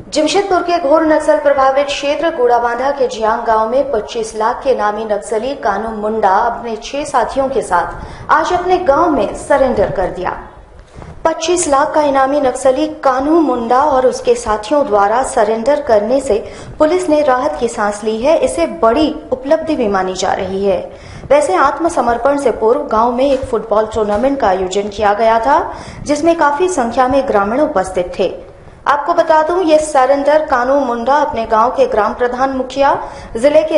जमशेदपुर के घोर नक्सल प्रभावित क्षेत्र गोड़ाबांधा के जियांग गांव में 25 लाख के नामी नक्सली कानू मुंडा अपने 6 साथियों के साथ आज अपने गांव में सरेंडर कर दिया। 25 लाख का इनामी नक्सली कानू मुंडा और उसके साथियों द्वारा सरेंडर करने से पुलिस ने राहत की सांस ली है। इसे बड़ी उपलब्धि भी मानी जा रही है। वैसे आत्मसमर्पण से पूर्व गांव में एक फुटबॉल टूर्नामेंट का आयोजन किया गया था, जिसमें काफी संख्या में ग्रामीण उपस्थित थे। आपको बता दूं, ये सरेंडर कानू मुंडा अपने गांव के ग्राम प्रधान, मुखिया, जिले के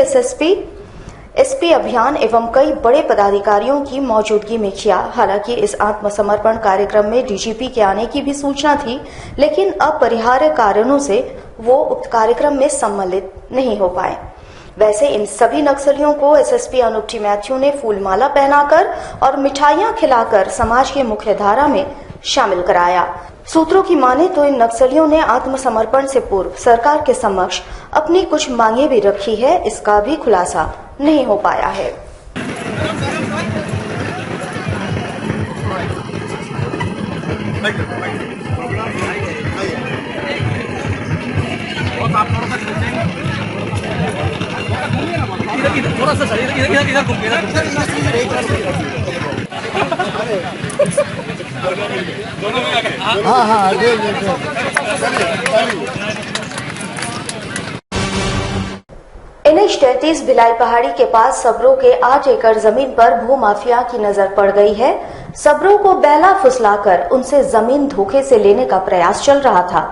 एसपी अभियान एवं कई बड़े पदाधिकारियों की मौजूदगी में किया। हालांकि इस आत्मसमर्पण कार्यक्रम में डीजीपी के आने की भी सूचना थी, लेकिन अपरिहार्य कारणों से वो उक्त कार्यक्रम में सम्मिलित नहीं हो पाए। वैसे इन सभी नक्सलियों को एसएसपी अनूप टी मैथ्यू ने फूलमाला पहनाकर और मिठाइयां खिलाकर समाज के मुख्य धारा में शामिल कराया। सूत्रों की माने तो इन नक्सलियों ने आत्मसमर्पण से पूर्व सरकार के समक्ष अपनी कुछ मांगे भी रखी है। इसका भी खुलासा नहीं हो पाया है। थोड़ा सा हाँ NH 33 भिलाई पहाड़ी के पास सबरों के 8 एकड़ जमीन पर भू माफिया की नजर पड़ गई है। सबरों को बैला फुसलाकर उनसे जमीन धोखे से लेने का प्रयास चल रहा था।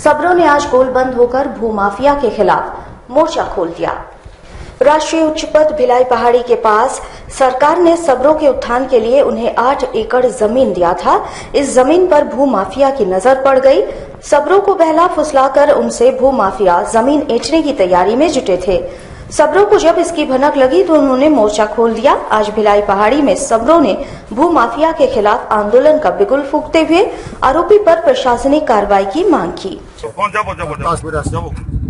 सबरों ने आज गोलबंद होकर भू माफिया के खिलाफ मोर्चा खोल दिया। राष्ट्रीय उच्च पथ भिलाई पहाड़ी के पास सरकार ने सबरों के उत्थान के लिए उन्हें 8 एकड़ जमीन दिया था। इस जमीन पर भू माफिया की नजर पड़ गई। सबरों को बहला फुसलाकर उनसे भू माफिया जमीन ऐंठने की तैयारी में जुटे थे। सबरों को जब इसकी भनक लगी तो उन्होंने मोर्चा खोल दिया। आज भिलाई पहाड़ी में सबरों ने भू माफिया के खिलाफ आंदोलन का बिगुल फूंकते हुए आरोपी पर प्रशासनिक कार्रवाई की मांग की।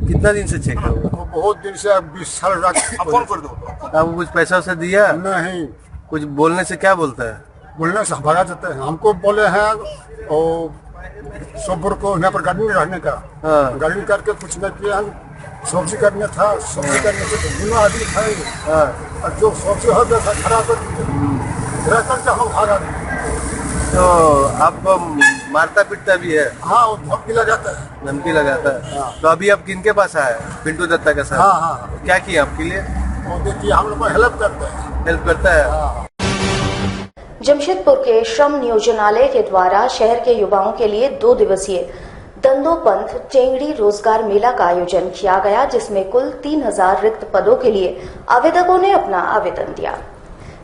कितना दिन से चेक है? बहुत दिन से, 20 साल रख। फोन कर दो। आप कुछ पैसा उसे दिया? नहीं। कुछ बोलने से क्या बोलता है? बोलने से भगा देते हैं। हमको बोले हैं और सोपुर को यहाँ पर गार्डन रहने का। गार्डन करके कुछ नहीं किया। सब्जी करने था, सब्जी करने से दोनों आदमी खाए और जो सब्जी हो गया था खराब करके हम भागा। तो आपको मारता पीटता भी है? हाँ, वो धमकी लगाता है। धमकी लगाता है। हाँ। तो अभी आप किनके पास आए? पिंटू दत्ता के साथ? हाँ। क्या किया आपके लिए? वो देखिए, हम लोग को हेल्प करता है। हेल्प करता है। हाँ। जमशेदपुर के श्रम नियोजनालय के द्वारा शहर के युवाओं के लिए 2 दिवसीय दंदोपंथ टेंगड़ी रोजगार मेला का आयोजन किया गया, जिसमें कुल 3000 रिक्त पदों के लिए आवेदकों ने अपना आवेदन दिया।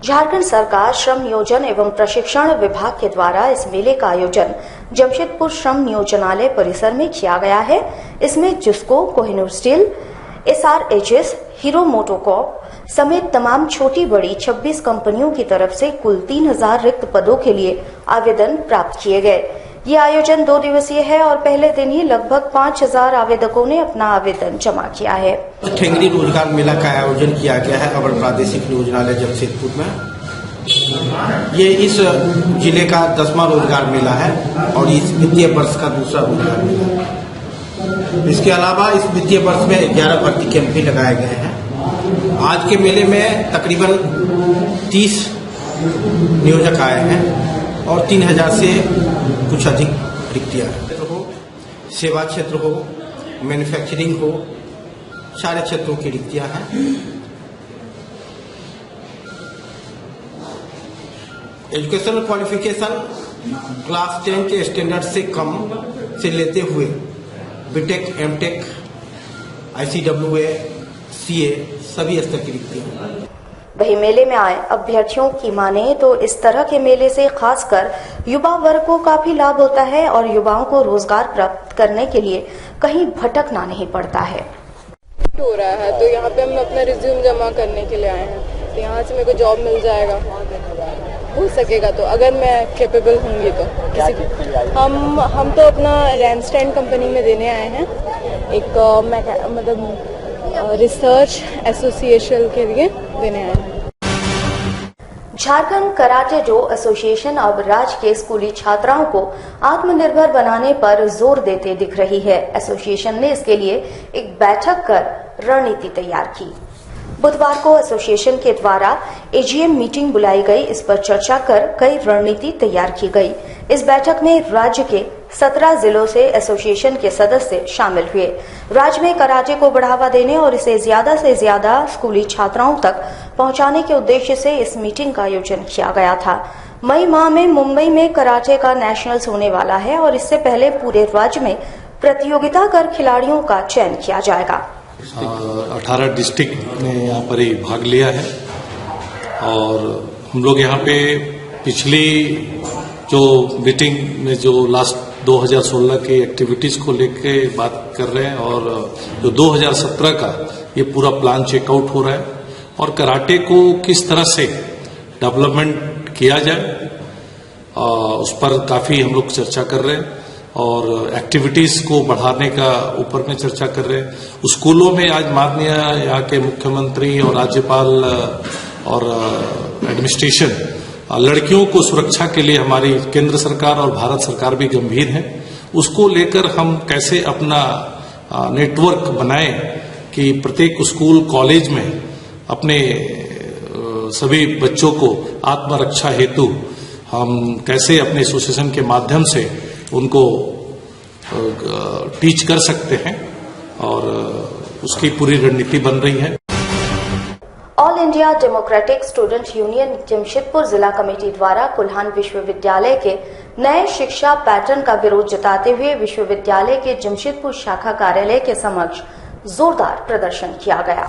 झारखंड सरकार श्रम नियोजन एवं प्रशिक्षण विभाग के द्वारा इस मेले का आयोजन जमशेदपुर श्रम नियोजनालय परिसर में किया गया है। इसमें जिस्को, कोहिनूर स्टील, SRHS, हीरो मोटोकॉर्प समेत तमाम छोटी बड़ी 26 कंपनियों की तरफ से कुल 3000 रिक्त पदों के लिए आवेदन प्राप्त किए गए। ये आयोजन 2 दिवसीय है और पहले दिन ही लगभग 5000 आवेदकों ने अपना आवेदन जमा किया है। ठेंगड़ी रोजगार मेला का आयोजन किया गया है अवर प्रादेशिक नियोजनालय जमशेदपुर में। ये इस जिले का 10वां रोजगार मेला है और इस वित्तीय वर्ष का दूसरा रोजगार मेला है। इसके अलावा इस वित्तीय वर्ष में 11 भर्ती कैंप भी लगाए गए हैं। आज के मेले में तकरीबन 30 नियोजक आए हैं और 3000 से कुछ अधिक रिक्तियां हो, सेवा क्षेत्र हो, मैन्युफैक्चरिंग हो, सारे क्षेत्रों की रिक्तियां हैं। एजुकेशनल क्वालिफिकेशन क्लास 10 के स्टैंडर्ड से कम से लेते हुए बीटेक, एमटेक, ICWA, CA सभी स्तर की रिक्तियां। वही मेले में आए अभ्यर्थियों की माने तो इस तरह के मेले से खासकर युवा वर्ग को काफी लाभ होता है और युवाओं को रोजगार प्राप्त करने के लिए कहीं भटकना नहीं पड़ता है। हो रहा है तो यहाँ पे हम अपना रिज्यूम जमा करने के लिए आए हैं। तो यहाँ से मेरे को जॉब मिल जाएगा, हो सकेगा तो, अगर मैं कैपेबल होंगी तो। हम तो अपना रैमस्टैंड कंपनी में देने आए हैं, एक मतलब रिसर्च एसोसिएशन के लिए देने आए हैं। झारखंड कराटे डो एसोसिएशन अब राज्य के स्कूली छात्राओं को आत्मनिर्भर बनाने पर जोर देते दिख रही है। एसोसिएशन ने इसके लिए एक बैठक कर रणनीति तैयार की। बुधवार को एसोसिएशन के द्वारा एजीएम मीटिंग बुलाई गई। इस पर चर्चा कर कई रणनीति तैयार की गई। इस बैठक में राज्य के 17 जिलों से एसोसिएशन के सदस्य शामिल हुए। राज्य में कराटे को बढ़ावा देने और इसे ज्यादा से ज्यादा स्कूली छात्राओं तक पहुंचाने के उद्देश्य से इस मीटिंग का आयोजन किया गया था। मई माह में मुंबई में कराटे का नेशनल्स होने वाला है और इससे पहले पूरे राज्य में प्रतियोगिता कर खिलाड़ियों का चयन किया जाएगा। 18 डिस्ट्रिक्ट ने यहाँ पर ही भाग लिया है और हम लोग यहाँ पे पिछली जो मीटिंग में जो लास्ट 2016 के एक्टिविटीज को लेके बात कर रहे हैं और जो 2017 का ये पूरा प्लान चेकआउट हो रहा है और कराटे को किस तरह से डेवलपमेंट किया जाए उस पर काफी हम लोग चर्चा कर रहे हैं और एक्टिविटीज को बढ़ाने का ऊपर में चर्चा कर रहे हैं। स्कूलों में आज माननीय यहाँ के मुख्यमंत्री और राज्यपाल और एडमिनिस्ट्रेशन लड़कियों को सुरक्षा के लिए हमारी केंद्र सरकार और भारत सरकार भी गंभीर है। उसको लेकर हम कैसे अपना नेटवर्क बनाएं कि प्रत्येक स्कूल कॉलेज में अपने सभी बच्चों को आत्मरक्षा हेतु हम कैसे अपने एसोसिएशन के माध्यम से उनको टीच कर सकते हैं और उसकी पूरी रणनीति बन रही है। All India democratic student union Jamshedpur जिला कमेटी द्वारा कुल्हान विश्वविद्यालय के नए शिक्षा पैटर्न का विरोध जताते हुए विश्वविद्यालय के जमशेदपुर शाखा कार्यालय के समक्ष जोरदार प्रदर्शन किया गया।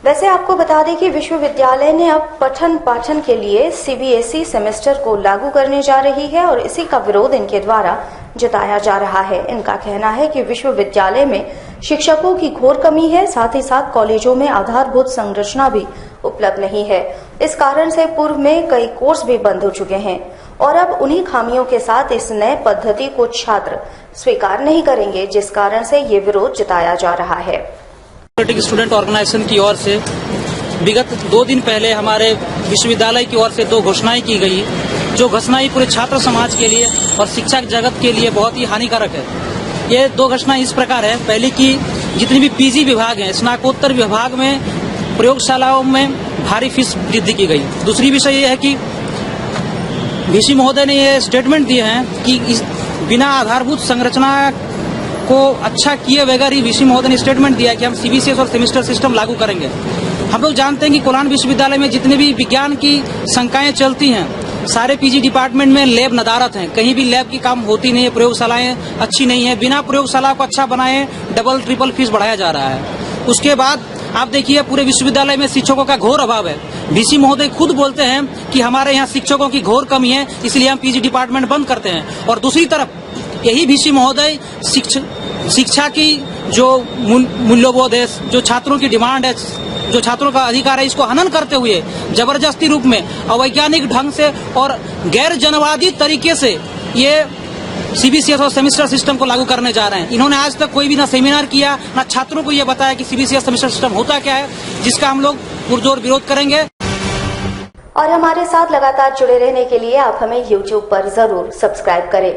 वैसे आपको बता दें कि विश्वविद्यालय ने अब पठन पाठन के लिए सीबीएसई सेमेस्टर को लागू करने जा रही है और इसी का विरोध इनके द्वारा जताया जा रहा है। इनका कहना है कि विश्वविद्यालय में शिक्षकों की घोर कमी है, साथ ही साथ कॉलेजों में आधारभूत संरचना भी उपलब्ध नहीं है। इस कारण से पूर्व में कई कोर्स भी बंद हो चुके हैं और अब उन्हीं खामियों के साथ इस नए पद्धति को छात्र स्वीकार नहीं करेंगे, जिस कारण से ये विरोध जताया जा रहा है। स्टूडेंट ऑर्गेनाइजेशन की ओर से विगत 2 दिन पहले हमारे विश्वविद्यालय की ओर से 2 घोषणाएं की गई, जो घोषणाएं पूरे छात्र समाज के लिए और शिक्षा जगत के लिए बहुत ही हानिकारक है। ये 2 घोषणाएं इस प्रकार है। पहली की जितनी भी पीजी विभाग हैं, स्नातकोत्तर विभाग में प्रयोगशालाओं में भारी फीस वृद्धि की गई। दूसरी विषय ये है कि वीसी महोदय ने ये स्टेटमेंट दिए हैं कि बिना आधारभूत संरचना को अच्छा किए बगैर ही वीसी महोदय ने स्टेटमेंट दिया कि हम सीबीसीएस और सेमेस्टर सिस्टम लागू करेंगे। हम लोग जानते हैं कि कुल्हान विश्वविद्यालय में जितने भी विज्ञान की संकायें चलती हैं, सारे पीजी डिपार्टमेंट में लैब नदारत हैं, कहीं भी लैब की काम होती नहीं है, प्रयोगशालाएं अच्छी नहीं है। बिना प्रयोगशाला को अच्छा बनाए डबल ट्रिपल फीस बढ़ाया जा रहा है। उसके बाद आप देखिए पूरे विश्वविद्यालय में शिक्षकों का घोर अभाव है। वीसी महोदय खुद बोलते हैं कि हमारे यहाँ शिक्षकों की घोर कमी है, इसलिए हम पीजी डिपार्टमेंट बंद करते हैं। और दूसरी तरफ यही वीसी महोदय शिक्षा की जो मूल्यबोध है, जो छात्रों की डिमांड है, जो छात्रों का अधिकार है, इसको हनन करते हुए जबरदस्ती रूप में अवैज्ञानिक ढंग से और गैर जनवादी तरीके से ये सीबीसीएस और सेमेस्टर सिस्टम को लागू करने जा रहे हैं। इन्होंने आज तक कोई भी ना सेमिनार किया, ना छात्रों को ये बताया कि सीबीसीएस सेमेस्टर सिस्टम होता क्या है, जिसका हम लोग पुरजोर विरोध करेंगे। और हमारे साथ लगातार जुड़े रहने के लिए आप हमें YouTube पर जरूर सब्सक्राइब करें।